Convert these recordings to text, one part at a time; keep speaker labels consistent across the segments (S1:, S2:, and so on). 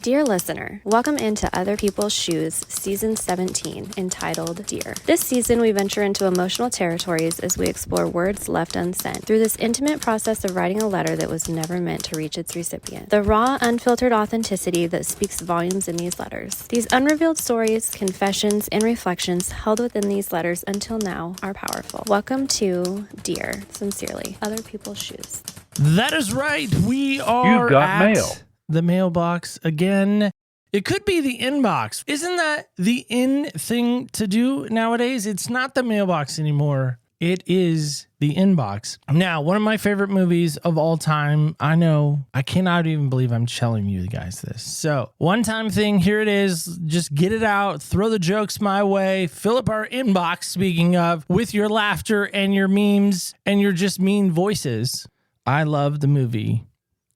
S1: Dear listener, welcome into Other People's Shoes, Season 17, entitled Dear. This season, we venture into emotional territories as we explore words left unsent through this intimate process of writing a letter that was never meant to reach its recipient. The raw, unfiltered authenticity that speaks volumes in these letters. These unrevealed stories, confessions, and reflections held within these letters until now are powerful. Welcome to Dear, sincerely, Other People's Shoes.
S2: That is right. We are at mail. The mailbox again. It could be the inbox. Isn't that the in thing to do nowadays? It's not the mailbox anymore. It is the inbox. Now, one of my favorite movies of all time. I know. I cannot even believe I'm telling you guys this. So, one-time thing. Here it is. Just get it out. Throw the jokes my way. Fill up our inbox, speaking of, with your laughter and your memes and your just mean voices. I love the movie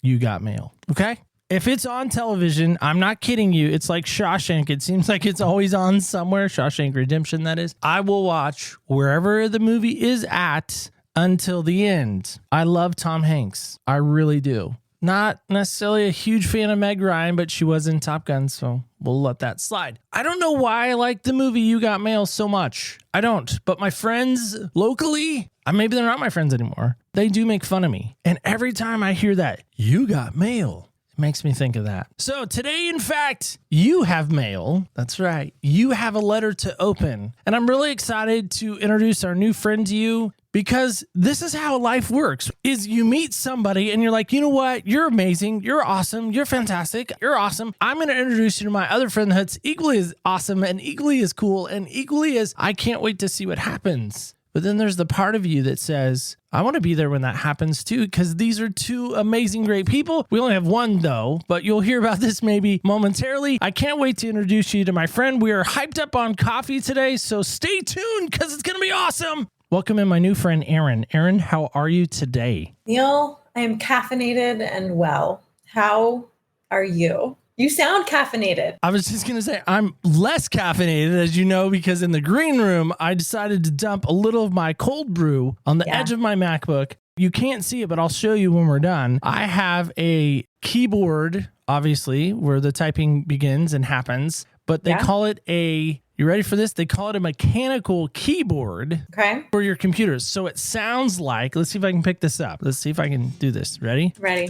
S2: You Got Mail. Okay? If it's on television, I'm not kidding you. It's like Shawshank. It seems like it's always on somewhere. Shawshank Redemption, that is. I will watch wherever the movie is at until the end. I love Tom Hanks. I really do. Not necessarily a huge fan of Meg Ryan, but she was in Top Gun, so we'll let that slide. I don't know why I like the movie You Got Mail so much. I don't. But my friends locally, maybe they're not my friends anymore. They do make fun of me. And every time I hear that, you got mail, makes me think of that. So today, in fact, you have mail. That's right. You have a letter to open. And I'm really excited to introduce our new friend to you because this is how life works. Is you meet somebody and you're like, you know what? You're amazing. You're awesome. You're fantastic. You're awesome. I'm going to introduce you to my other friend that's equally as awesome and equally as cool and equally as I can't wait to see what happens. But then there's the part of you that says, I want to be there when that happens too, because these are two amazing, great people. We only have one though, but you'll hear about this maybe momentarily. I can't wait to introduce you to my friend. We are hyped up on coffee today, so stay tuned because it's going to be awesome. Welcome in my new friend, Erin. Erin, how are you today?
S3: Neil, I am caffeinated and well. How are you? You sound caffeinated.
S2: I was just going to say I'm less caffeinated, as you know, because in the green room, I decided to dump a little of my cold brew on the edge of my MacBook. You can't see it, but I'll show you when we're done. I have a keyboard, obviously, where the typing begins and happens, but they call it you ready for this? They call it a mechanical keyboard for your computers. So it sounds like, let's see if I can pick this up. Let's see if I can do this. Ready?
S3: Ready.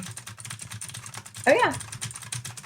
S3: Oh, yeah.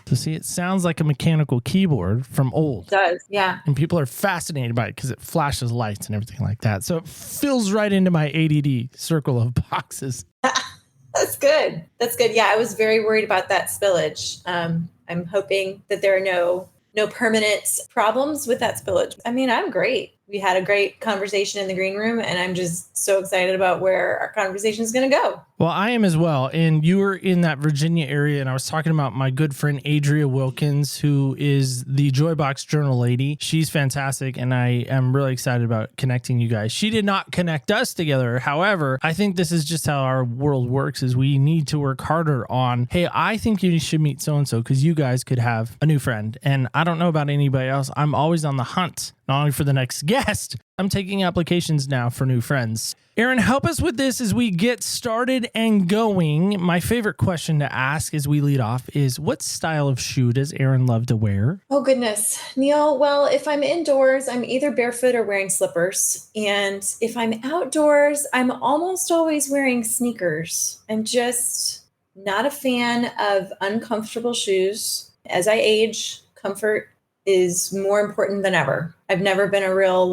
S2: So see, it sounds like a mechanical keyboard from old.
S3: It does, yeah.
S2: And people are fascinated by it because it flashes lights and everything like that. So it fills right into my ADD circle of boxes.
S3: That's good. That's good. Yeah, I was very worried about that spillage. I'm hoping that there are no permanent problems with that spillage. I mean, I'm great. We had a great conversation in the green room, and I'm just so excited about where our conversation is going to go.
S2: Well, I am as well. And you were in that Virginia area, and I was talking about my good friend, Adria Wilkins, who is the Joybox Journal lady. She's fantastic, and I am really excited about connecting you guys. She did not connect us together. However, I think this is just how our world works, is we need to work harder on, hey, I think you should meet so-and-so because you guys could have a new friend. And I don't know about anybody else. I'm always on the hunt, not only for the next guest, I'm taking applications now for new friends. Erin, help us with this as we get started and going. My favorite question to ask as we lead off is, what style of shoe does Erin love to wear?
S3: Oh, goodness. Neil, well, if I'm indoors, I'm either barefoot or wearing slippers. And if I'm outdoors, I'm almost always wearing sneakers. I'm just not a fan of uncomfortable shoes. As I age, comfort is more important than ever. I've never been a real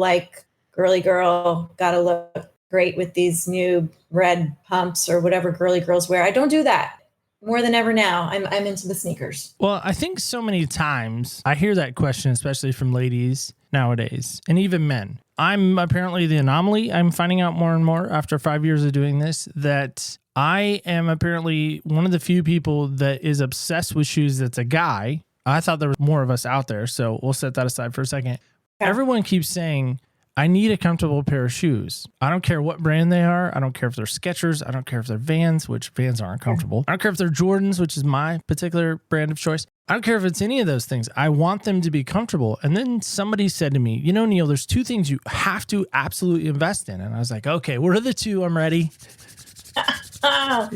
S3: girly girl, gotta look great with these new red pumps or whatever girly girls wear. I don't do that. More than ever now, I'm into the sneakers.
S2: Well, I think so many times I hear that question, especially from ladies nowadays, and even men. I'm apparently the anomaly. I'm finding out more and more after 5 years of doing this that I am apparently one of the few people that is obsessed with shoes that's a guy. I thought there was more of us out there, so we'll set that aside for a second. Okay. Everyone keeps saying, I need a comfortable pair of shoes. I don't care what brand they are. I don't care if they're Skechers. I don't care if they're Vans, which Vans aren't comfortable. I don't care if they're Jordans, which is my particular brand of choice. I don't care if it's any of those things. I want them to be comfortable. And then somebody said to me, you know, Neil, there's two things you have to absolutely invest in. And I was like, okay, what are the two? I'm ready.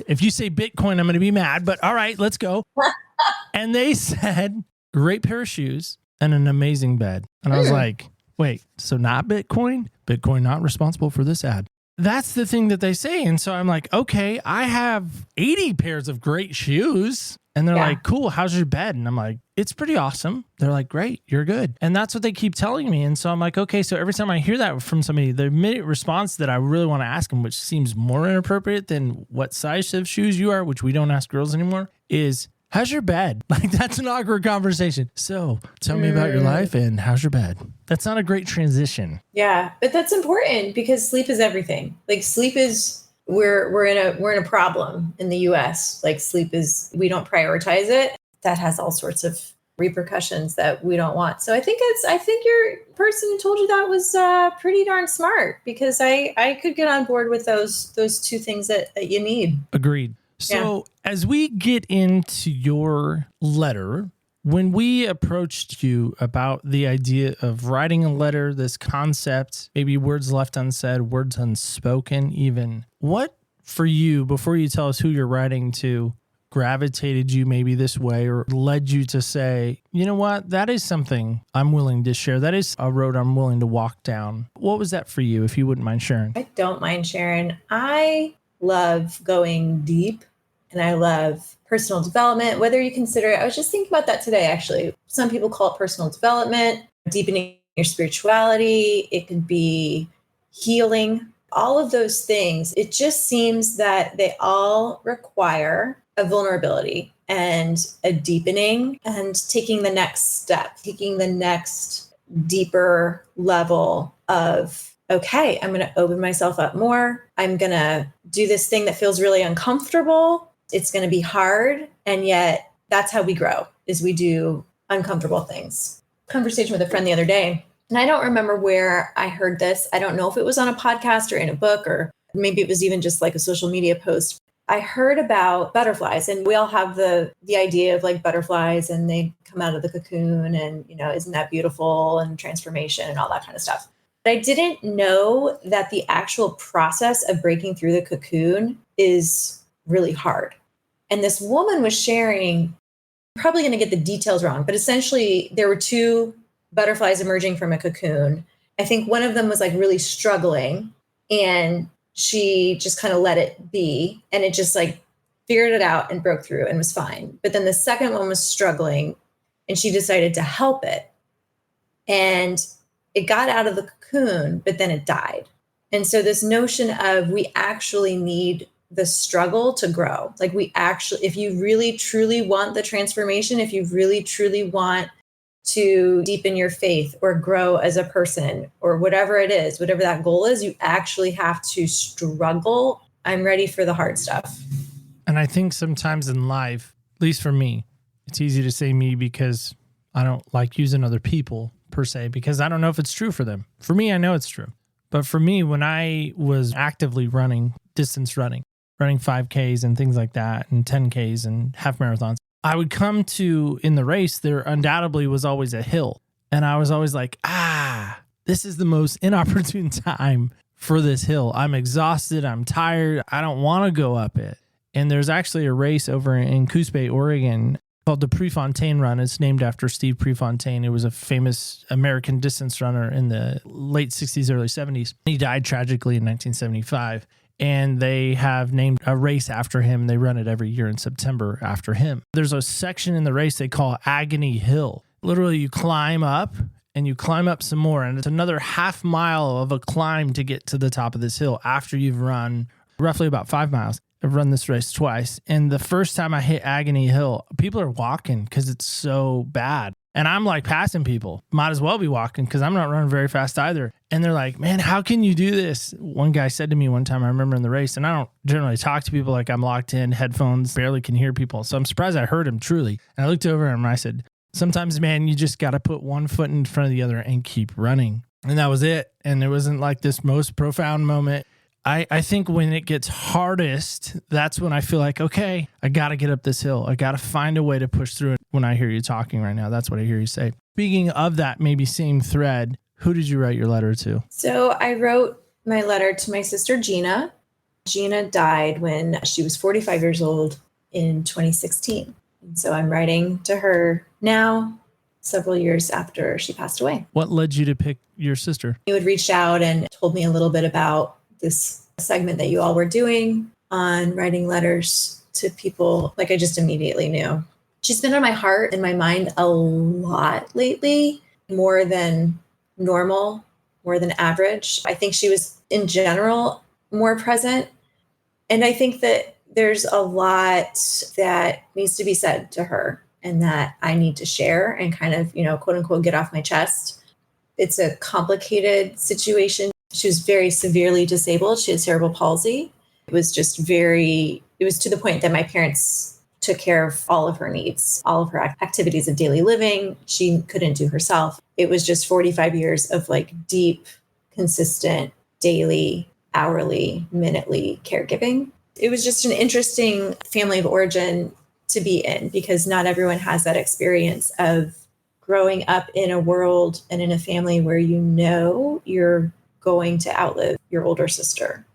S2: If you say Bitcoin, I'm going to be mad, but all right, let's go. And they said great pair of shoes, and an amazing bed. And I was like, wait, so not Bitcoin? Bitcoin not responsible for this ad. That's the thing that they say. And so I'm like, okay, I have 80 pairs of great shoes. And they're like, cool, how's your bed? And I'm like, it's pretty awesome. They're like, great, you're good. And that's what they keep telling me. And so I'm like, okay, so every time I hear that from somebody, the immediate response that I really want to ask them, which seems more inappropriate than what size of shoes you are, which we don't ask girls anymore, is, how's your bed? Like, that's an awkward conversation. So tell me about your life and how's your bed? That's not a great transition.
S3: Yeah, but that's important because sleep is everything. Like sleep is, we're in a problem in the US. Like sleep is, we don't prioritize it. That has all sorts of repercussions that we don't want. So I think your person who told you that was pretty darn smart, because I could get on board with those two things that you need.
S2: Agreed. So as we get into your letter, when we approached you about the idea of writing a letter, this concept, maybe words left unsaid, words unspoken even, what for you, before you tell us who you're writing to, gravitated you maybe this way or led you to say, you know what, that is something I'm willing to share. That is a road I'm willing to walk down. What was that for you, if you wouldn't mind sharing?
S3: I don't mind sharing. I love going deep and I love personal development, whether you consider it. I was just thinking about that today, actually. Some people call it personal development, deepening your spirituality. It could be healing, all of those things. It just seems that they all require a vulnerability and a deepening and taking the next step, taking the next deeper level of, okay, I'm going to open myself up more. I'm going to do this thing that feels really uncomfortable. It's going to be hard. And yet that's how we grow, is we do uncomfortable things. Conversation with a friend the other day, and I don't remember where I heard this. I don't know if it was on a podcast or in a book, or maybe it was even just like a social media post. I heard about butterflies, and we all have the idea of like butterflies, and they come out of the cocoon, and, you know, isn't that beautiful, and transformation and all that kind of stuff. But I didn't know that the actual process of breaking through the cocoon is really hard. And this woman was sharing, probably going to get the details wrong, but essentially there were two butterflies emerging from a cocoon. I think one of them was like really struggling, and she just kind of let it be, and it just like figured it out and broke through and was fine. But then the second one was struggling, and she decided to help it. And it got out of the cocoon, but then it died. And so this notion of, we actually need the struggle to grow. Like we actually, if you really truly want the transformation, if you really truly want to deepen your faith or grow as a person or whatever it is, whatever that goal is, you actually have to struggle. I'm ready for the hard stuff.
S2: And I think sometimes in life, at least for me, it's easy to say me because I don't like using other people per se, because I don't know if it's true for them. For me, I know it's true. But for me, when I was actively running, distance running 5Ks and things like that, and 10Ks and half marathons, I would come to, in the race, there undoubtedly was always a hill. And I was always like, this is the most inopportune time for this hill. I'm exhausted. I'm tired. I don't want to go up it. And there's actually a race over in Coos Bay, Oregon, called the Prefontaine Run. It's named after Steve Prefontaine. It was a famous American distance runner in the late 60s, early 70s. He died tragically in 1975. And they have named a race after him. They run it every year in September after him. There's a section in the race they call Agony Hill. Literally, you climb up and you climb up some more. And it's another half mile of a climb to get to the top of this hill after you've run roughly about 5 miles. I've run this race twice. And the first time I hit Agony Hill, people are walking because it's so bad. And I'm like passing people. Might as well be walking because I'm not running very fast either. And they're like, man, how can you do this? One guy said to me one time, I remember in the race, and I don't generally talk to people like I'm locked in, headphones, barely can hear people. So I'm surprised I heard him truly. And I looked over at him and I said, sometimes, man, you just got to put one foot in front of the other and keep running. And that was it. And it wasn't like this most profound moment. I think when it gets hardest, that's when I feel like, okay, I got to get up this hill. I got to find a way to push through it. When I hear you talking right now, that's what I hear you say. Speaking of that, maybe same thread, who did you write your letter to?
S3: So I wrote my letter to my sister, Gina. Gina died when she was 45 years old in 2016. And so I'm writing to her now. several years after she passed away.
S2: What led you to pick your sister?
S3: You had reached out and told me a little bit about this segment that you all were doing on writing letters to people. Like, I just immediately knew. She's been on my heart and my mind a lot lately, more than normal, more than average. I think she was, in general, more present. And I think that there's a lot that needs to be said to her and that I need to share and kind of, quote unquote, get off my chest. It's a complicated situation. She was very severely disabled. She had cerebral palsy. It was to the point that my parents took care of all of her needs, all of her activities of daily living. She couldn't do herself. It was just 45 years of deep, consistent, daily, hourly, minutely caregiving. It was just an interesting family of origin to be in because not everyone has that experience of growing up in a world and in a family where you're going to outlive your older sister.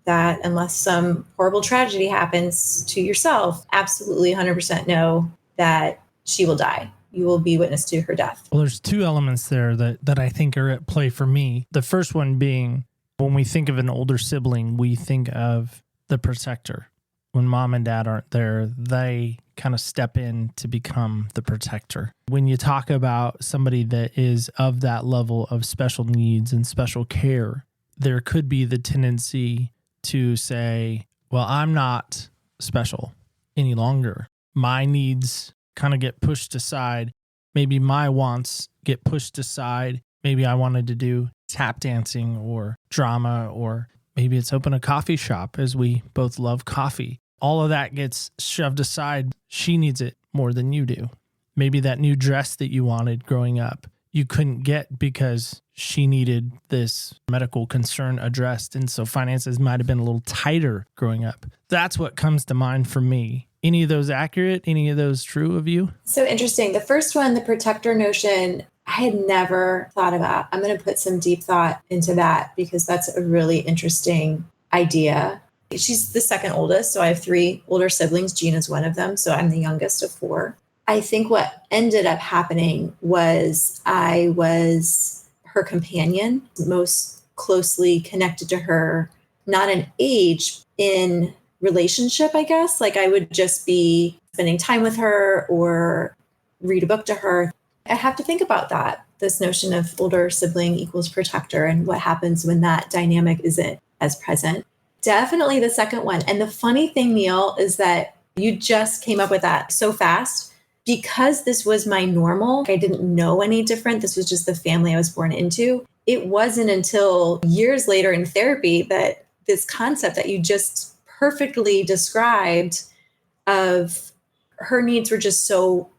S3: That unless some horrible tragedy happens to yourself, absolutely 100% know that she will die. You will be witness to her death.
S2: Well, there's two elements there that I think are at play for me. The first one being, when we think of an older sibling, we think of the protector. When mom and dad aren't there, they kind of step in to become the protector. When you talk about somebody that is of that level of special needs and special care, there could be the tendency to say, well, I'm not special any longer. My needs kind of get pushed aside. Maybe my wants get pushed aside. Maybe I wanted to do tap dancing or drama, or maybe it's open a coffee shop, as we both love coffee. All of that gets shoved aside. She needs it more than you do. Maybe that new dress that you wanted growing up, you couldn't get because she needed this medical concern addressed. And so finances might have been a little tighter growing up. That's what comes to mind for me. Any of those accurate? Any of those true of you?
S3: So interesting. The first one, the protector notion, I had never thought about. I'm going to put some deep thought into that because that's a really interesting idea. She's the second oldest. So I have 3 older siblings. Gina's one of them. So I'm the youngest of 4. I think what ended up happening was I was her companion, most closely connected to her, not in age, in relationship, I guess. I would just be spending time with her or read a book to her. I have to think about that, this notion of older sibling equals protector and what happens when that dynamic isn't as present. Definitely the second one. And the funny thing, Neil, is that you just came up with that so fast. Because this was my normal, I didn't know any different. This was just the family I was born into. It wasn't until years later in therapy that this concept that you just perfectly described of her needs were just so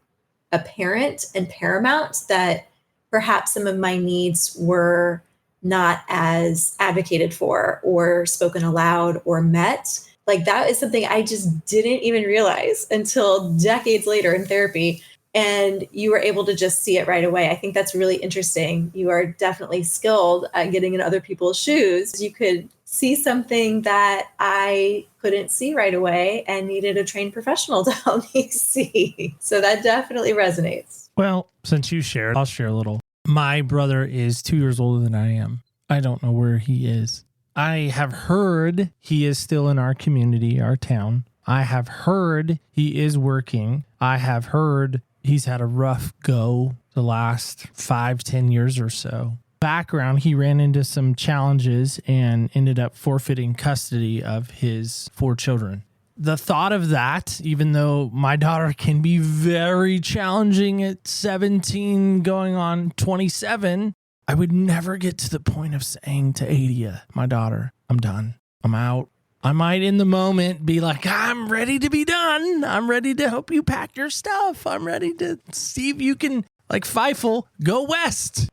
S3: apparent and paramount that perhaps some of my needs were not as advocated for or spoken aloud or met. That is something I just didn't even realize until decades later in therapy. And you were able to just see it right away. I think that's really interesting. You are definitely skilled at getting in other people's shoes. You could see something that I couldn't see right away and needed a trained professional to help me see. So that definitely resonates.
S2: Well, since you shared, I'll share a little. My brother is 2 years older than I am. I don't know where he is. I have heard he is still in our community, our town. I have heard he is working. I have heard he's had a rough go the last 5-10 years or so. Background, he ran into some challenges and ended up forfeiting custody of his 4 children. The thought of that, even though my daughter can be very challenging at 17 going on 27, I would never get to the point of saying to Adia, my daughter, I'm done. I'm out. I might in the moment be like, I'm ready to be done. I'm ready to help you pack your stuff. I'm ready to see if you can, like Feifel, go west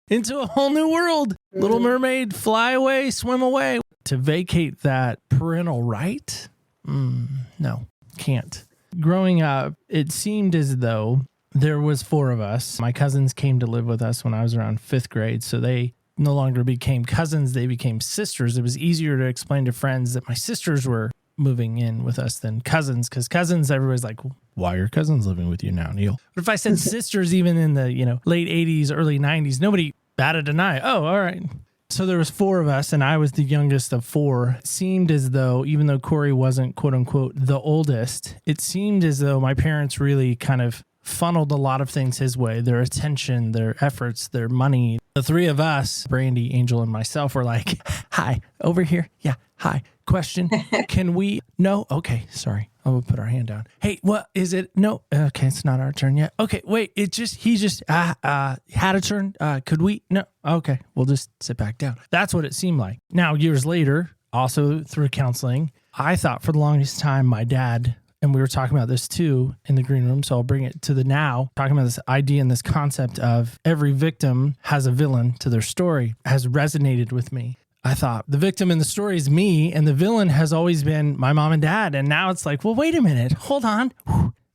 S2: into a whole new world. Little Mermaid, fly away, swim away. To vacate that parental right? No, can't. Growing up, it seemed as though there was 4 of us. My cousins came to live with us when I was around 5th grade, so they no longer became cousins, they became sisters. It was easier to explain to friends that my sisters were moving in with us than cousins, because cousins, everybody's like, why are cousins living with you now, Neil? But if I said sisters, even in the late 80s, early 90s, nobody batted an eye. Oh, all right. So there was 4 of us, and I was the youngest of 4. It seemed as though, even though Corey wasn't, quote unquote, the oldest, it seemed as though my parents really kind of funneled a lot of things his way, their attention, their efforts, their money. The 3 of us, Brandy, Angel, and myself, were like, hi, over here. Yeah, hi. Question, can we? No? Okay, sorry. We'll put our hand down. Hey, what is it? No. Okay, it's not our turn yet. Okay, wait, he just had a turn. Could we? No. Okay, we'll just sit back down. That's what it seemed like. Now, years later, also through counseling, I thought for the longest time my dad, and we were talking about this too in the green room, so I'll bring it to the now, talking about this idea and this concept of every victim has a villain to their story, has resonated with me. I thought the victim in the story is me, and the villain has always been my mom and dad. And now it's like, well, wait a minute, hold on.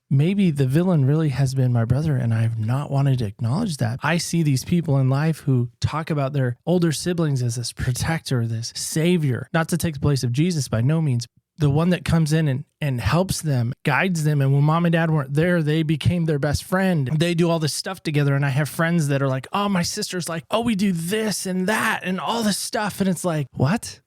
S2: Maybe the villain really has been my brother, and I've not wanted to acknowledge that. I see these people in life who talk about their older siblings as this protector, this savior, not to take the place of Jesus by no means. The one that comes in and helps them, guides them. And when mom and dad weren't there, they became their best friend. They do all this stuff together. And I have friends that are like, oh, my sister's like, oh, we do this and that and all this stuff. And it's like, what?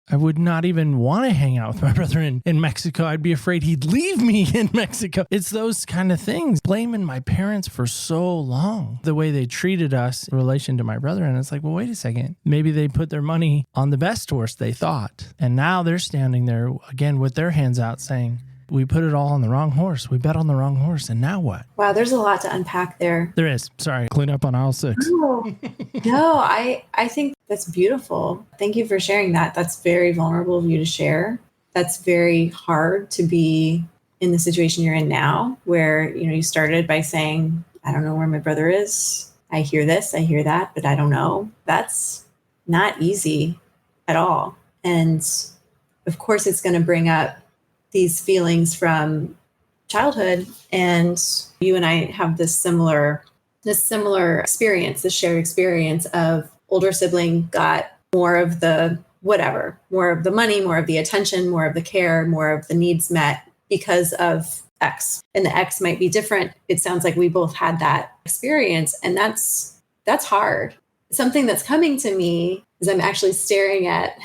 S2: I would not even want to hang out with my brother in Mexico. I'd be afraid he'd leave me in Mexico. It's those kind of things. Blaming my parents for so long, the way they treated us in relation to my brother. And it's like, well, wait a second. Maybe they put their money on the best horse, they thought. And now they're standing there again with their hands out saying, we put it all on the wrong horse. We bet on the wrong horse. And now what?
S3: Wow, there's a lot to unpack there.
S2: There is. Sorry. Clean up on aisle 6.
S3: No, I think that's beautiful. Thank you for sharing that. That's very vulnerable of you to share. That's very hard to be in the situation you're in now, where, you started by saying, I don't know where my brother is. I hear this, I hear that, but I don't know. That's not easy at all. And of course, it's going to bring up these feelings from childhood. And you and I have this similar experience, this shared experience of older sibling got more of the whatever, more of the money, more of the attention, more of the care, more of the needs met because of X. And the X might be different. It sounds like we both had that experience. And that's hard. Something that's coming to me is I'm actually staring at,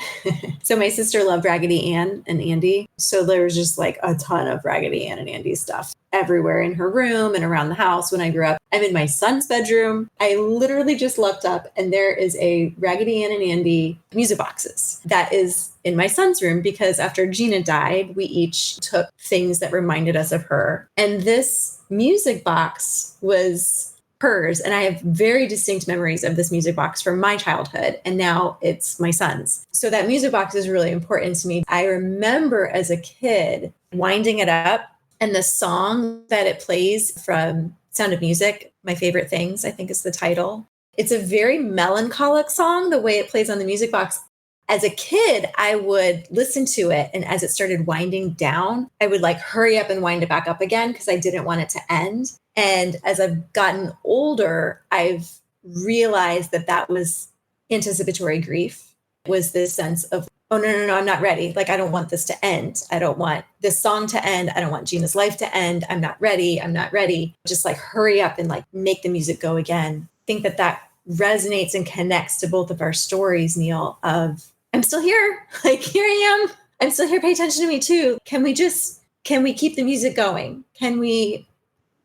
S3: so my sister loved Raggedy Ann and Andy. So there was just like a ton of Raggedy Ann and Andy stuff everywhere in her room and around the house. When I grew up, I'm in my son's bedroom. I literally just looked up and there is a Raggedy Ann and Andy music boxes that is in my son's room, because after Gina died, we each took things that reminded us of her. And this music box was hers. And I have very distinct memories of this music box from my childhood. And now it's my son's. So that music box is really important to me. I remember as a kid winding it up, and the song that it plays from Sound of Music, My Favorite Things, I think is the title. It's a very melancholic song, the way it plays on the music box. As a kid, I would listen to it. And as it started winding down, I would like hurry up and wind it back up again because I didn't want it to end. And as I've gotten older, I've realized that that was anticipatory grief. It was this sense of, oh, no, I'm not ready. Like, I don't want this to end. I don't want this song to end. I don't want Gina's life to end. I'm not ready. Just like hurry up and like make the music go again. I think that resonates and connects to both of our stories, Neil, of I'm still here. Like, here I am. I'm still here. Pay attention to me too. Can we keep the music going? Can we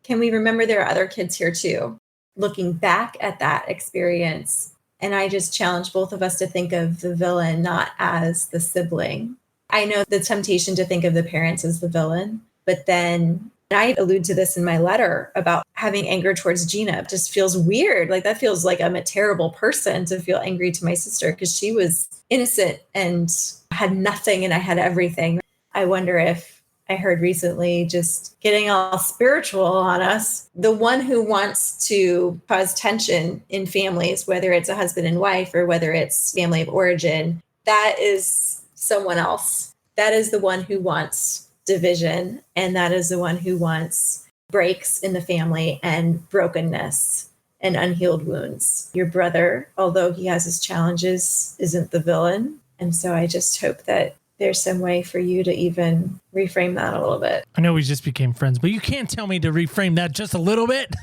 S3: remember there are other kids here too? Looking back at that experience, and I just challenge both of us to think of the villain not as the sibling. I know the temptation to think of the parents as the villain, but then I allude to this in my letter about having anger towards Gina. It just feels weird. Like, that feels like I'm a terrible person to feel angry to my sister because she was innocent and had nothing and I had everything. I wonder if I heard recently, just getting all spiritual on us, the one who wants to cause tension in families, whether it's a husband and wife or whether it's family of origin, that is someone else. That is the one who wants division. And that is the one who wants breaks in the family and brokenness and unhealed wounds. Your brother, although he has his challenges, isn't the villain. And so I just hope that there's some way for you to even reframe that a little bit.
S2: I know we just became friends, but you can't tell me to reframe that just a little bit.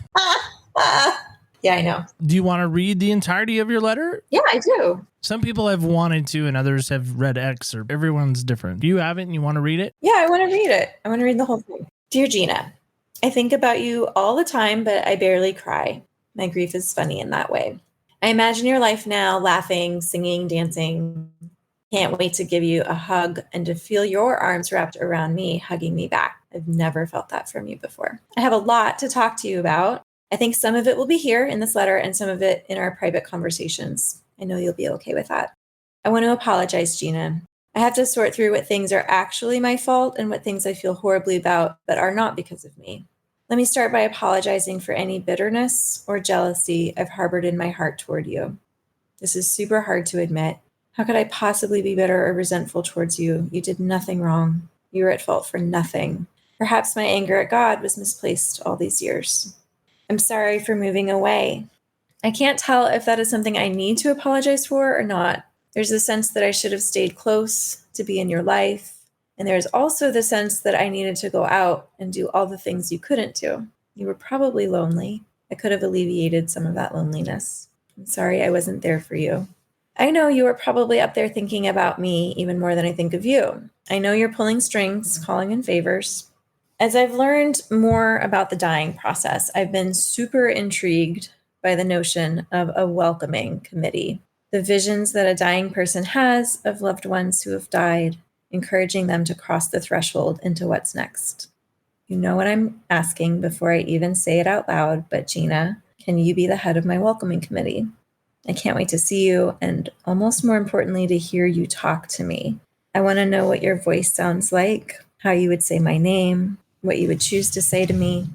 S3: Yeah, I know.
S2: Do you want to read the entirety of your letter?
S3: Yeah, I do.
S2: Some people have wanted to and others have read excerpt. Everyone's different. Do you have it and you want to read it?
S3: Yeah, I want to read it. I want to read the whole thing. Dear Gina, I think about you all the time, but I barely cry. My grief is funny in that way. I imagine your life now, laughing, singing, dancing. Can't wait to give you a hug and to feel your arms wrapped around me, hugging me back. I've never felt that from you before. I have a lot to talk to you about. I think some of it will be here in this letter and some of it in our private conversations. I know you'll be okay with that. I want to apologize, Gina. I have to sort through what things are actually my fault and what things I feel horribly about but are not because of me. Let me start by apologizing for any bitterness or jealousy I've harbored in my heart toward you. This is super hard to admit. How could I possibly be bitter or resentful towards you? You did nothing wrong. You were at fault for nothing. Perhaps my anger at God was misplaced all these years. I'm sorry for moving away. I can't tell if that is something I need to apologize for or not. There's a sense that I should have stayed close to be in your life. And there's also the sense that I needed to go out and do all the things you couldn't do. You were probably lonely. I could have alleviated some of that loneliness. I'm sorry I wasn't there for you. I know you are probably up there thinking about me even more than I think of you. I know you're pulling strings, calling in favors. As I've learned more about the dying process, I've been super intrigued by the notion of a welcoming committee. The visions that a dying person has of loved ones who have died, encouraging them to cross the threshold into what's next. You know what I'm asking before I even say it out loud, but Gina, can you be the head of my welcoming committee? I can't wait to see you and, almost more importantly, to hear you talk to me. I want to know what your voice sounds like, how you would say my name, what you would choose to say to me.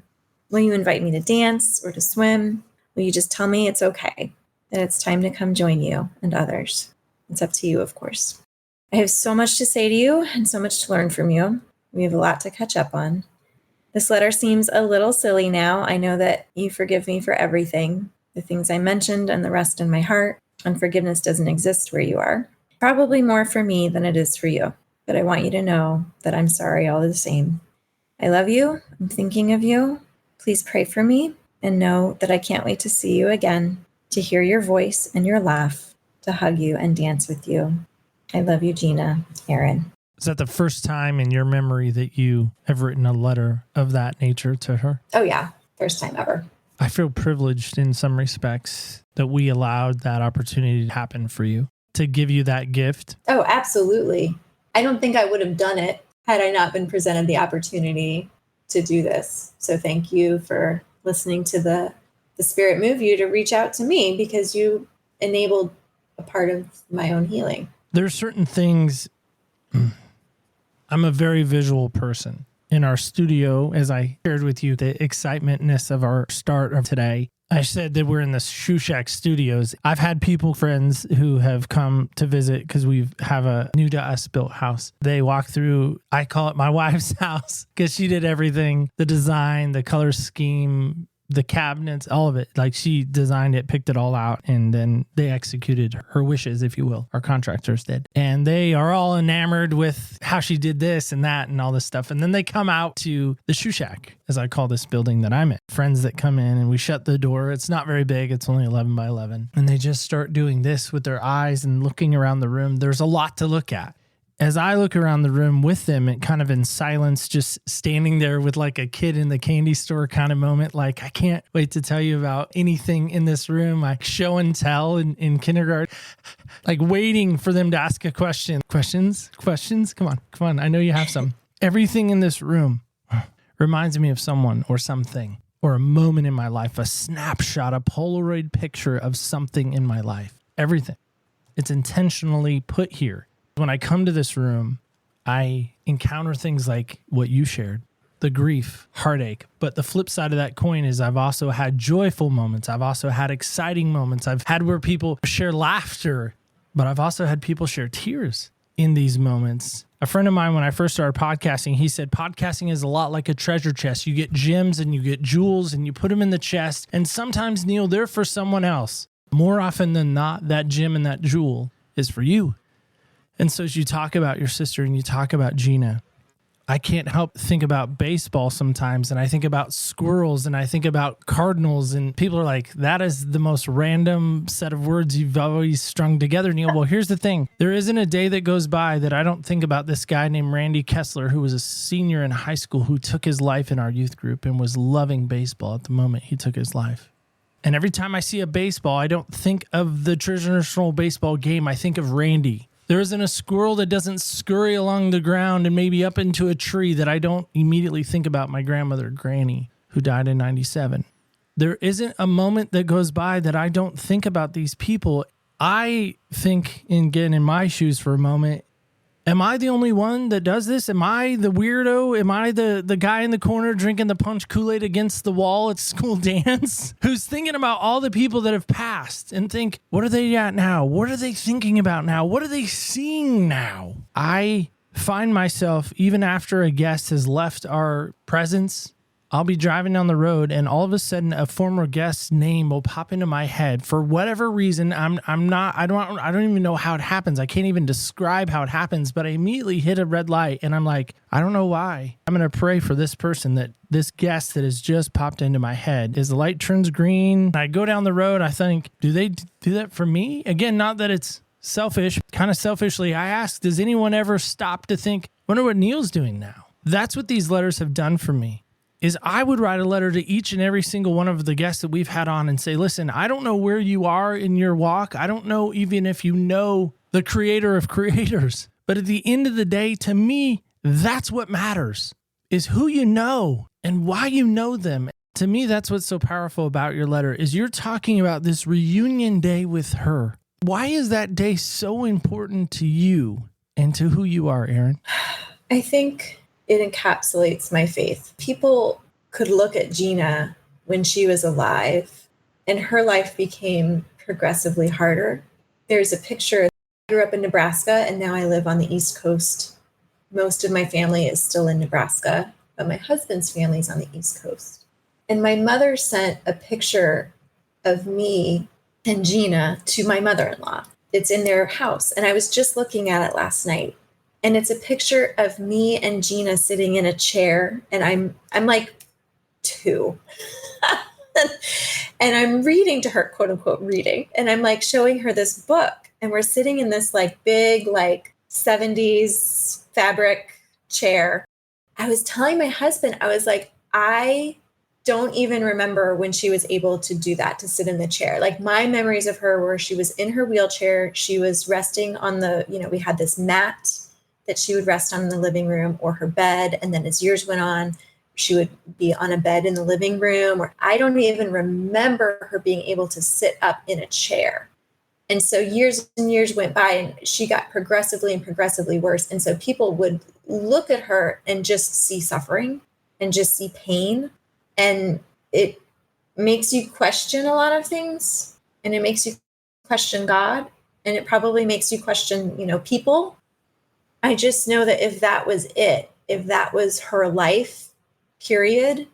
S3: Will you invite me to dance or to swim? Will you just tell me it's okay, that it's time to come join you and others? It's up to you, of course. I have so much to say to you and so much to learn from you. We have a lot to catch up on. This letter seems a little silly now. I know that you forgive me for everything, the things I mentioned and the rest in my heart. Unforgiveness doesn't exist where you are. Probably more for me than it is for you. But I want you to know that I'm sorry all the same. I love you. I'm thinking of you. Please pray for me and know that I can't wait to see you again, to hear your voice and your laugh, to hug you and dance with you. I love you, Gina. Erin.
S2: Is that the first time in your memory that you have written a letter of that nature to her?
S3: Oh, yeah. First time ever.
S2: I feel privileged in some respects that we allowed that opportunity to happen for you, to give you that gift.
S3: Oh, absolutely. I don't think I would have done it had I not been presented the opportunity to do this. So thank you for listening to the spirit move you to reach out to me, because you enabled a part of my own healing.
S2: There are certain things. I'm a very visual person. In our studio, as I shared with you the excitementness of our start of today, I said that we're in the Shoe Shack studios. I've had friends who have come to visit because we have a new to us built house. They walk through, I call it my wife's house because she did everything, the design, the color scheme, the cabinets, all of it. Like, she designed it, picked it all out, and then they executed her wishes, if you will. Our contractors did. And they are all enamored with how she did this and that and all this stuff. And then they come out to the Shoe Shack, as I call this building that I'm in. Friends that come in and we shut the door. It's not very big. It's only 11 by 11. And they just start doing this with their eyes and looking around the room. There's a lot to look at. As I look around the room with them, and kind of in silence, just standing there with like a kid in the candy store kind of moment, like, I can't wait to tell you about anything in this room. I show and tell in kindergarten, like waiting for them to ask a question. Questions? Come on. I know you have some. Everything in this room reminds me of someone or something or a moment in my life, a snapshot, a Polaroid picture of something in my life. Everything. It's intentionally put here. When I come to this room, I encounter things like what you shared, the grief, heartache. But the flip side of that coin is I've also had joyful moments. I've also had exciting moments. I've had where people share laughter, but I've also had people share tears in these moments. A friend of mine, when I first started podcasting, he said, podcasting is a lot like a treasure chest. You get gems and you get jewels and you put them in the chest. And sometimes, Neil, they're for someone else. More often than not, that gem and that jewel is for you. And so as you talk about your sister and you talk about Gina, I can't help think about baseball sometimes, and I think about squirrels, and I think about cardinals, and people are like, that is the most random set of words you've always strung together, Neil. Well, here's the thing. There isn't a day that goes by that I don't think about this guy named Randy Kessler, who was a senior in high school, who took his life in our youth group and was loving baseball at the moment he took his life. And every time I see a baseball, I don't think of the traditional baseball game. I think of Randy. There isn't a squirrel that doesn't scurry along the ground and maybe up into a tree that I don't immediately think about my grandmother, Granny, who died in 97. There isn't a moment that goes by that I don't think about these people. I think, and getting in my shoes for a moment, am I the only one that does this? Am I the weirdo? Am I the guy in the corner drinking the punch Kool-Aid against the wall at school dance? Who's thinking about all the people that have passed and think, what are they at now? What are they thinking about now? What are they seeing now? I find myself, even after a guest has left our presence, I'll be driving down the road and all of a sudden a former guest's name will pop into my head for whatever reason. I don't even know how it happens. I can't even describe how it happens, but I immediately hit a red light and I'm like, I don't know why. I'm going to pray for this person, that this guest that has just popped into my head. As the light turns green, I go down the road. I think, do they do that for me? Again, not that it's selfish, kind of selfishly. I ask, does anyone ever stop to think, wonder what Neil's doing now? That's what these letters have done for me. Is I would write a letter to each and every single one of the guests that we've had on and say, listen, I don't know where you are in your walk. I don't know even if you know the creator of creators. But at the end of the day, to me, that's what matters, is who you know and why you know them. To me, that's what's so powerful about your letter, is you're talking about this reunion day with her. Why is that day so important to you and to who you are, Erin?
S3: I think it encapsulates my faith. People could look at Gina when she was alive and her life became progressively harder. There's a picture. I grew up in Nebraska and now I live on the East Coast. Most of my family is still in Nebraska, but my husband's family is on the East Coast. And my mother sent a picture of me and Gina to my mother-in-law. It's in their house. And I was just looking at it last night. And it's a picture of me and Gina sitting in a chair. And I'm like 2. And I'm reading to her, quote unquote, reading. And I'm like showing her this book. And we're sitting in this like big, like 70s fabric chair. I was telling my husband, I was like, I don't even remember when she was able to do that, to sit in the chair. Like my memories of her were she was in her wheelchair. She was resting on we had this mat that she would rest on in the living room or her bed. And then as years went on, she would be on a bed in the living room, or I don't even remember her being able to sit up in a chair. And so years and years went by and she got progressively worse. And so people would look at her and just see suffering and just see pain. And it makes you question a lot of things, and it makes you question God, and it probably makes you question, people. I just know that if that was it, if that was her life, period,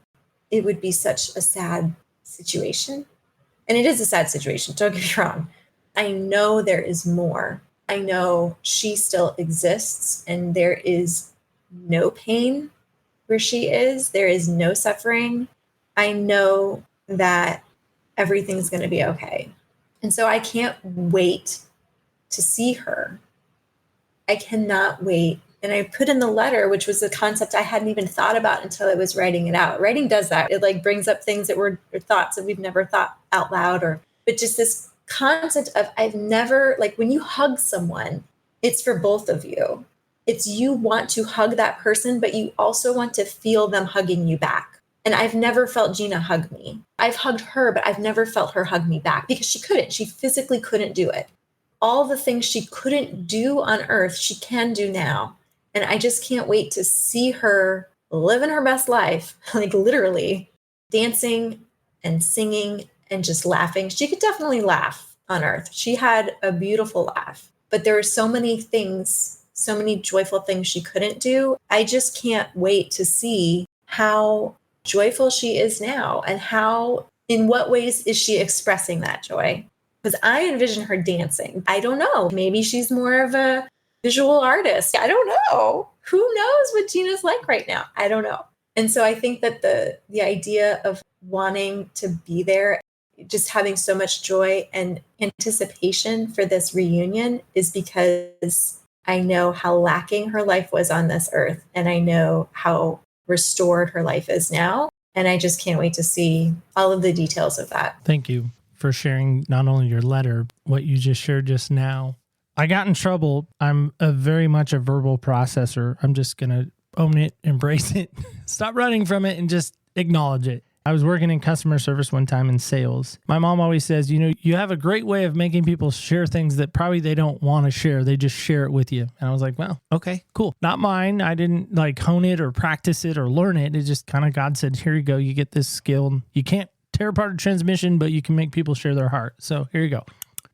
S3: it would be such a sad situation. And it is a sad situation, don't get me wrong. I know there is more. I know she still exists and there is no pain where she is. There is no suffering. I know that everything's going to be okay. And so I can't wait to see her. I cannot wait. And I put in the letter, which was a concept I hadn't even thought about until I was writing it out. Writing does that. It like brings up things that were thoughts that we've never thought out loud, but just this concept of I've never, like when you hug someone, it's for both of you. It's you want to hug that person, but you also want to feel them hugging you back. And I've never felt Gina hug me. I've hugged her, but I've never felt her hug me back because she couldn't. She physically couldn't do it. All the things she couldn't do on earth, she can do now. And I just can't wait to see her living her best life, like literally dancing and singing and just laughing. She could definitely laugh on earth. She had a beautiful laugh, but there were so many things, so many joyful things she couldn't do. I just can't wait to see how joyful she is now and in what ways is she expressing that joy? Because I envision her dancing. I don't know. Maybe she's more of a visual artist. I don't know. Who knows what Gina's like right now? I don't know. And so I think that the idea of wanting to be there, just having so much joy and anticipation for this reunion is because I know how lacking her life was on this earth. And I know how restored her life is now. And I just can't wait to see all of the details of that.
S2: Thank you for sharing not only your letter, what you just shared just now. I got in trouble. I'm very much a verbal processor. I'm just going to own it, embrace it, stop running from it, and just acknowledge it. I was working in customer service one time in sales. My mom always says, you have a great way of making people share things that probably they don't want to share. They just share it with you. And I was like, well, okay, cool. Not mine. I didn't hone it or practice it or learn it. It just kind of God said, here you go. You get this skill. You can't tear apart a transmission, but you can make people share their heart. So here you go.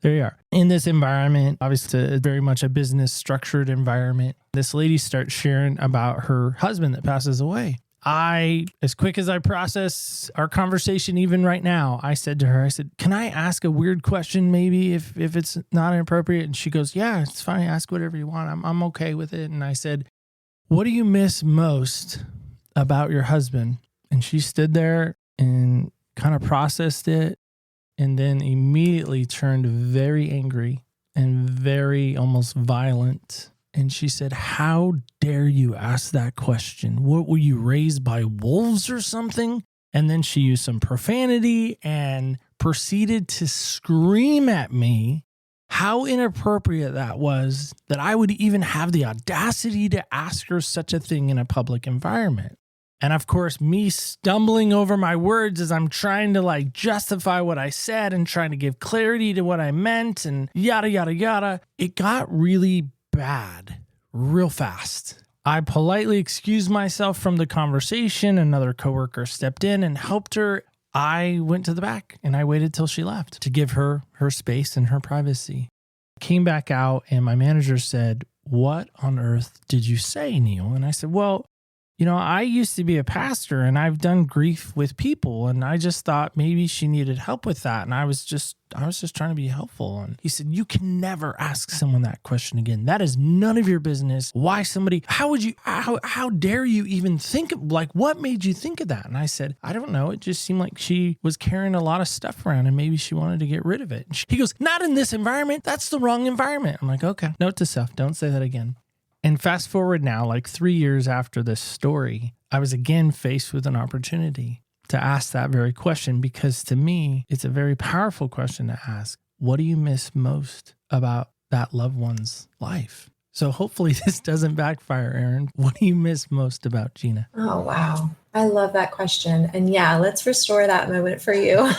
S2: There you are. In this environment, obviously it's very much a business structured environment. This lady starts sharing about her husband that passes away. As quick as I process our conversation, even right now, I said to her, can I ask a weird question maybe if it's not inappropriate? And she goes, yeah, it's fine. Ask whatever you want. I'm okay with it. And I said, what do you miss most about your husband? And she stood there and kind of processed it. And then immediately turned very angry and very almost violent. And she said, how dare you ask that question? What, were you raised by wolves or something? And then she used some profanity and proceeded to scream at me how inappropriate that was, that I would even have the audacity to ask her such a thing in a public environment. And of course, me stumbling over my words as I'm trying to justify what I said and trying to give clarity to what I meant and yada, yada, yada. It got really bad real fast. I politely excused myself from the conversation. Another coworker stepped in and helped her. I went to the back and I waited till she left to give her her space and her privacy. Came back out and my manager said, what on earth did you say, Neil? And I said, well, I used to be a pastor and I've done grief with people. And I just thought maybe she needed help with that. And I was just trying to be helpful. And he said, you can never ask someone that question again. That is none of your business. Why somebody, how dare you even think of, what made you think of that? And I said, I don't know. It just seemed like she was carrying a lot of stuff around and maybe she wanted to get rid of it. And he goes, not in this environment. That's the wrong environment. I'm like, okay, note to self, don't say that again. And fast forward now, 3 years after this story, I was again faced with an opportunity to ask that very question, because to me, it's a very powerful question to ask. What do you miss most about that loved one's life? So hopefully this doesn't backfire, Erin. What do you miss most about Gina?
S3: Oh, wow. I love that question. And yeah, let's restore that moment for you.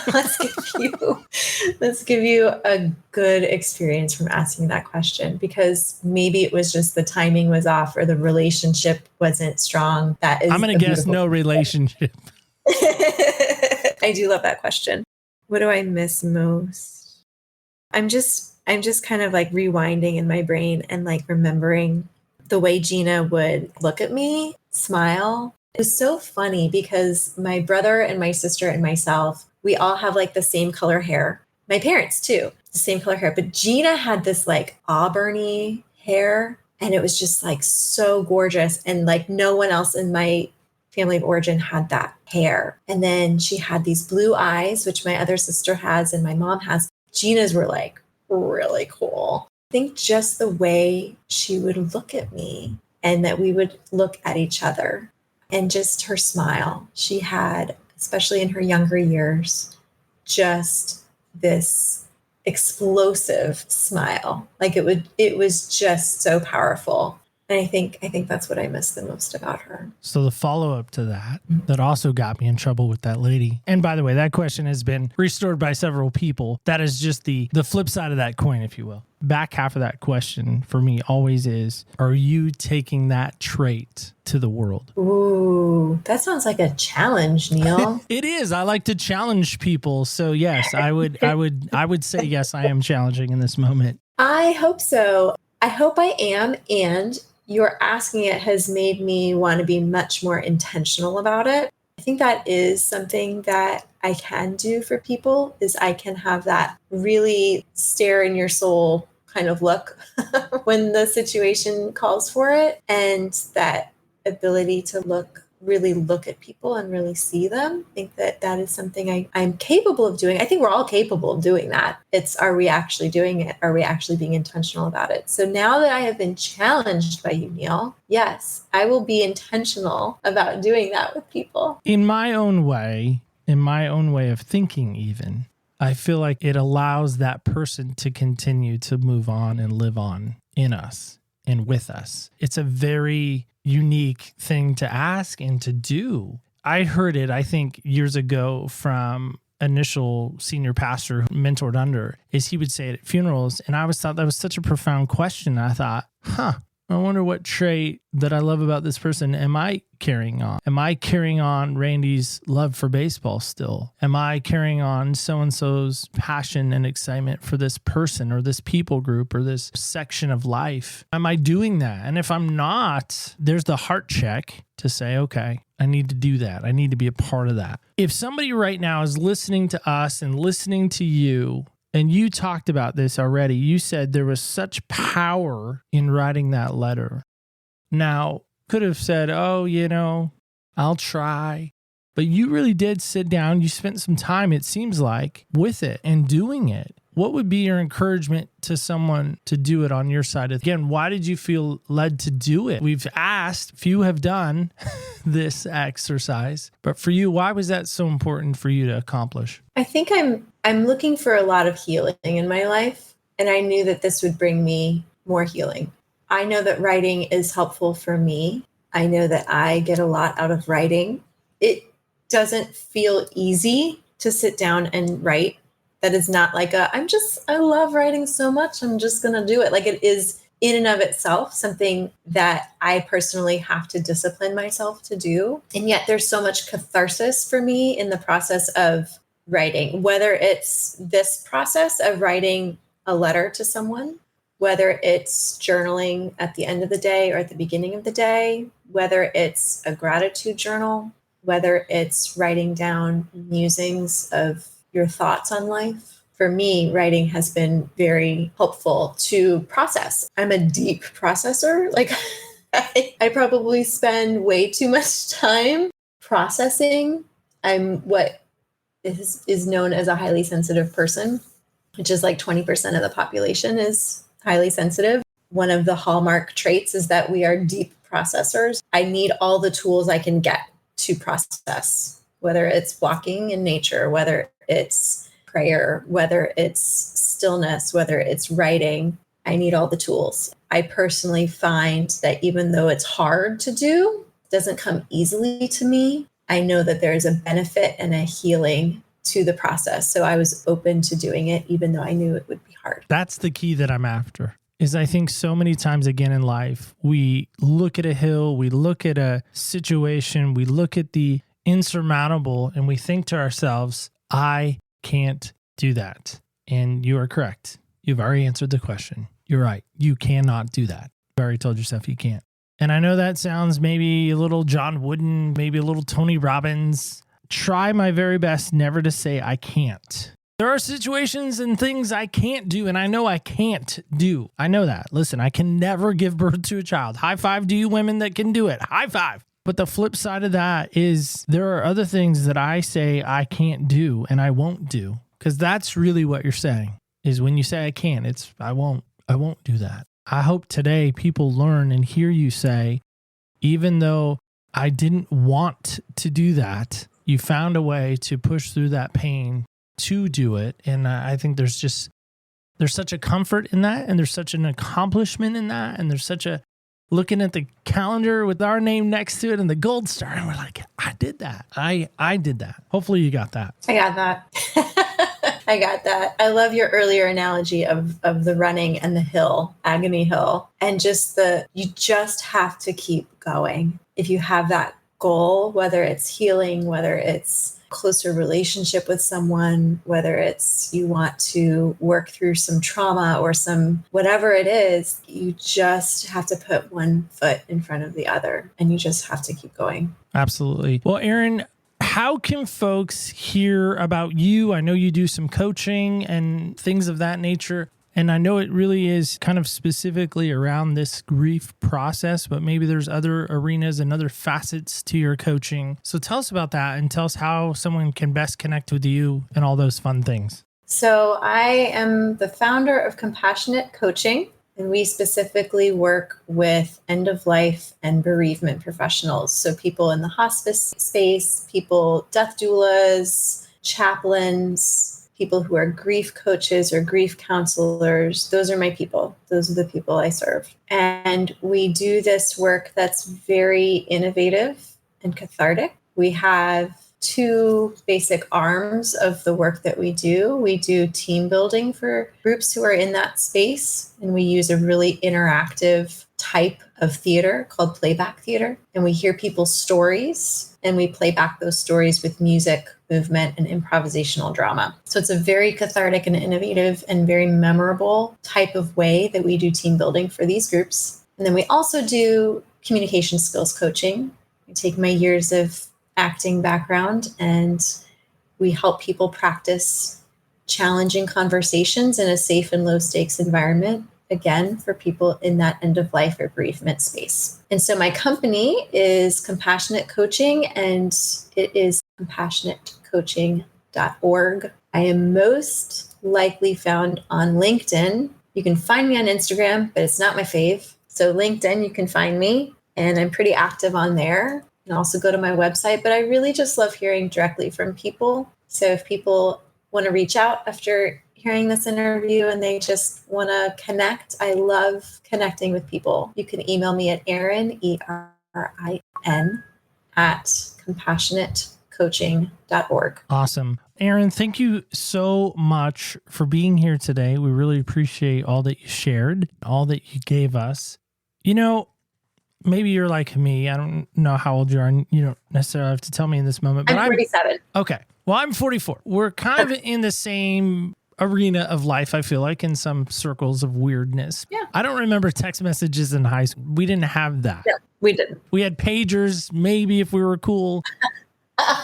S3: Let's give you a good experience from asking that question, because maybe it was just the timing was off or the relationship wasn't strong. That is,
S2: I'm going to guess no relationship.
S3: I do love that question. What do I miss most? I'm just kind of rewinding in my brain and remembering the way Gina would look at me, smile. It was so funny because my brother and my sister and myself, we all have the same color hair. My parents too, the same color hair. But Gina had this auburny hair, and it was just so gorgeous. And no one else in my family of origin had that hair. And then she had these blue eyes, which my other sister has and my mom has. Gina's were really cool. I think just the way she would look at me and that we would look at each other. And just her smile. She had, especially in her younger years, just this explosive smile. It was just so powerful. And I think that's what I miss the most about her.
S2: So the follow-up to that also got me in trouble with that lady. And by the way, that question has been restored by several people. That is just the flip side of that coin, if you will. Back half of that question for me always is, are you taking that trait to the world?
S3: Ooh, that sounds like a challenge, Neil.
S2: It is. I like to challenge people. So yes, I would say yes, I am challenging in this moment.
S3: I hope so. I hope I am. And your asking it has made me want to be much more intentional about it. I think that is something that I can do for people, is I can have that really stare in your soul kind of look when the situation calls for it. And that ability to really look at people and really see them. I think that is something I'm capable of doing. I think we're all capable of doing that. It's, are we actually doing it? Are we actually being intentional about it? So now that I have been challenged by you, Neil, yes, I will be intentional about doing that with people.
S2: In my own way of thinking even, I feel like it allows that person to continue to move on and live on in us and with us. It's a very unique thing to ask and to do. I heard it, I think, years ago from initial senior pastor who mentored under, is he would say it at funerals. And I always thought that was such a profound question. I thought, I wonder what trait that I love about this person am I carrying on? Am I carrying on Randy's love for baseball still? Am I carrying on so-and-so's passion and excitement for this person or this people group or this section of life? Am I doing that? And if I'm not, there's the heart check to say, okay, I need to do that. I need to be a part of that. If somebody right now is listening to us and listening to you, and you talked about this already. You said there was such power in writing that letter. Now, could have said, I'll try. But you really did sit down. You spent some time, it seems like, with it and doing it. What would be your encouragement to someone to do it on your side? Again, why did you feel led to do it? We've asked, few have done this exercise, but for you, why was that so important for you to accomplish?
S3: I think I'm looking for a lot of healing in my life, and I knew that this would bring me more healing. I know that writing is helpful for me. I know that I get a lot out of writing. It doesn't feel easy to sit down and write. That is not like I love writing so much, I'm just going to do it. Like, it is in and of itself something that I personally have to discipline myself to do. And yet there's so much catharsis for me in the process of writing, whether it's this process of writing a letter to someone, whether it's journaling at the end of the day or at the beginning of the day, whether it's a gratitude journal, whether it's writing down musings of your thoughts on life. For me, writing has been very helpful to process. I'm a deep processor. Like I probably spend way too much time processing. I'm what is known as a highly sensitive person, which is like 20% of the population is highly sensitive. One of the hallmark traits is that we are deep processors. I need all the tools I can get to process, whether it's walking in nature, whether it's prayer, whether it's stillness, whether it's writing. I need all the tools. I personally find that even though it's hard to do, it doesn't come easily to me. I know that there is a benefit and a healing to the process. So I was open to doing it, even though I knew it would be hard.
S2: That's the key that I'm after. Is I think so many times again in life, we look at a hill, we look at a situation, we look at the insurmountable, and we think to ourselves, I can't do that. And you are correct. You've already answered the question. You're right. You cannot do that. You already told yourself you can't. And I know that sounds maybe a little John Wooden, maybe a little Tony Robbins. Try my very best never to say I can't. There are situations and things I can't do, and I know I can't do. I know that. Listen, I can never give birth to a child. High five to you women that can do it. High five. But the flip side of that is there are other things that I say I can't do and I won't do. Because that's really what you're saying, is when you say I can't, it's I won't do that. I hope today people learn and hear you say, even though I didn't want to do that, you found a way to push through that pain to do it. And I think there's such a comfort in that, and there's such an accomplishment in that, and there's such a looking at the calendar with our name next to it and the gold star, and we're like, I did that. I did that. Hopefully you got that.
S3: I got that. I got that. I love your earlier analogy of the running and the hill, agony hill, and you just have to keep going. If you have that goal, whether it's healing, whether it's closer relationship with someone, whether it's you want to work through some trauma or some whatever it is, you just have to put one foot in front of the other, and you just have to keep going.
S2: Absolutely. Well, Erin, how can folks hear about you? I know you do some coaching and things of that nature. And I know it really is kind of specifically around this grief process, but maybe there's other arenas and other facets to your coaching. So tell us about that and tell us how someone can best connect with you and all those fun things.
S3: So I am the founder of Compassionate Coaching, and we specifically work with end-of-life and bereavement professionals. So people in the hospice space, people, death doulas, chaplains, people who are grief coaches or grief counselors. Those are my people. Those are the people I serve. And we do this work that's very innovative and cathartic. We have two basic arms of the work that we do. We do team building for groups who are in that space, and we use a really interactive type of theater called playback theater. And we hear people's stories, and we play back those stories with music, movement, and improvisational drama. So it's a very cathartic and innovative and very memorable type of way that we do team building for these groups. And then we also do communication skills coaching. I take my years of acting background, and we help people practice challenging conversations in a safe and low stakes environment, again, for people in that end of life or bereavement space. And so my company is Compassionate Coaching, and it is compassionatecoaching.org. I am most likely found on LinkedIn. You can find me on Instagram, but it's not my fave. So LinkedIn, you can find me, and I'm pretty active on there. You can also go to my website, but I really just love hearing directly from people. So if people want to reach out after hearing this interview and they just want to connect, I love connecting with people. You can email me at Erin, ERIN, at compassionatecoaching.org.
S2: Awesome. Erin, thank you so much for being here today. We really appreciate all that you shared, all that you gave us. You know, maybe you're like me. I don't know how old you are, and you don't necessarily have to tell me in this moment. But
S3: I'm 47.
S2: Okay. Well, I'm 44. We're kind of in the same arena of life, I feel like, in some circles of weirdness.
S3: Yeah.
S2: I don't remember text messages in high school. We didn't have that.
S3: No, we didn't.
S2: We had pagers, maybe, if we were cool.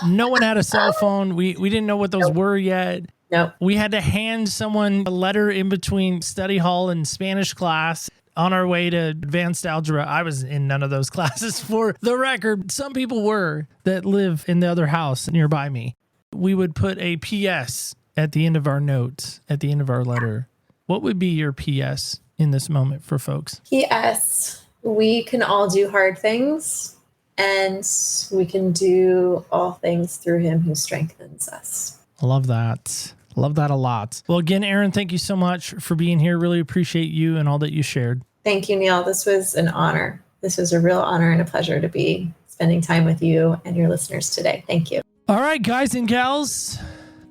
S2: No one had a cell phone. We didn't know what those were yet.
S3: No.
S2: We had to hand someone a letter in between study hall and Spanish class on our way to advanced algebra. I was in none of those classes, for the record. Some people were that live in the other house nearby me. We would put a PS at the end of our notes, at the end of our letter. What would be your PS in this moment for folks?
S3: PS, we can all do hard things, and we can do all things through him who strengthens us.
S2: I love that. Love that a lot. Well, again, Erin, thank you so much for being here. Really appreciate you and all that you shared.
S3: Thank you, Neil. This was an honor. This was a real honor and a pleasure to be spending time with you and your listeners today. Thank you.
S2: All right, guys and gals,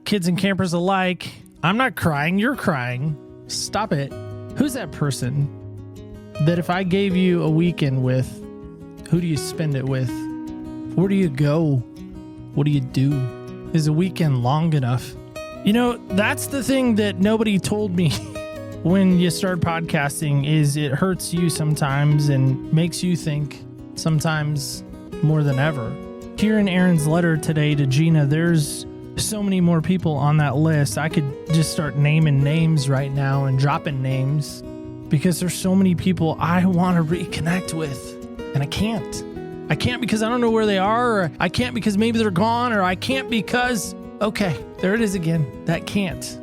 S2: kids and campers alike, I'm not crying. You're crying. Stop it. Who's that person that if I gave you a weekend with, who do you spend it with? Where do you go? What do you do? Is a weekend long enough? You know, that's the thing that nobody told me when you start podcasting, is it hurts you sometimes and makes you think sometimes more than ever. Here in Erin's letter today to Gina, there's so many more people on that list. I could just start naming names right now and dropping names, because there's so many people I want to reconnect with, and I can't. I can't because I don't know where they are, or I can't because maybe they're gone, or I can't because, okay, there it is again, that can't.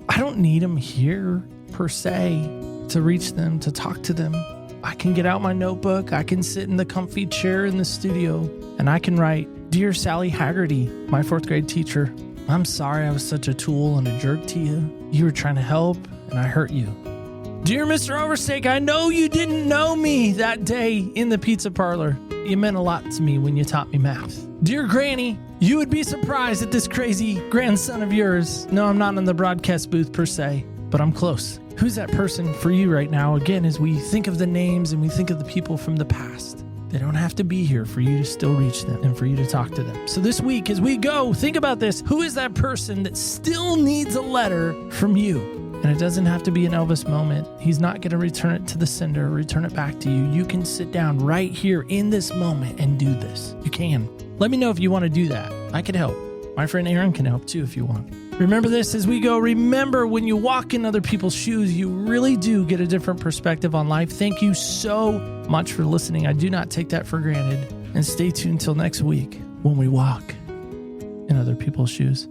S2: I don't need them here per se to reach them, to talk to them. I can get out my notebook, I can sit in the comfy chair in the studio, and I can write, "Dear Sally Haggerty, my 4th grade teacher, I'm sorry I was such a tool and a jerk to you. You were trying to help, and I hurt you. Dear Mr. Oversteak, I know you didn't know me that day in the pizza parlor. You meant a lot to me when you taught me math. Dear Granny, you would be surprised at this crazy grandson of yours. No, I'm not in the broadcast booth per se, but I'm close." Who's that person for you right now? Again, as we think of the names and we think of the people from the past, they don't have to be here for you to still reach them and for you to talk to them. So this week, as we go, think about this. Who is that person that still needs a letter from you? And it doesn't have to be an Elvis moment. He's not going to return it to the sender or return it back to you. You can sit down right here in this moment and do this. You can. Let me know if you want to do that. I could help. My friend Erin can help too if you want. Remember this as we go. Remember, when you walk in other people's shoes, you really do get a different perspective on life. Thank you so much for listening. I do not take that for granted. And stay tuned till next week when we walk in other people's shoes.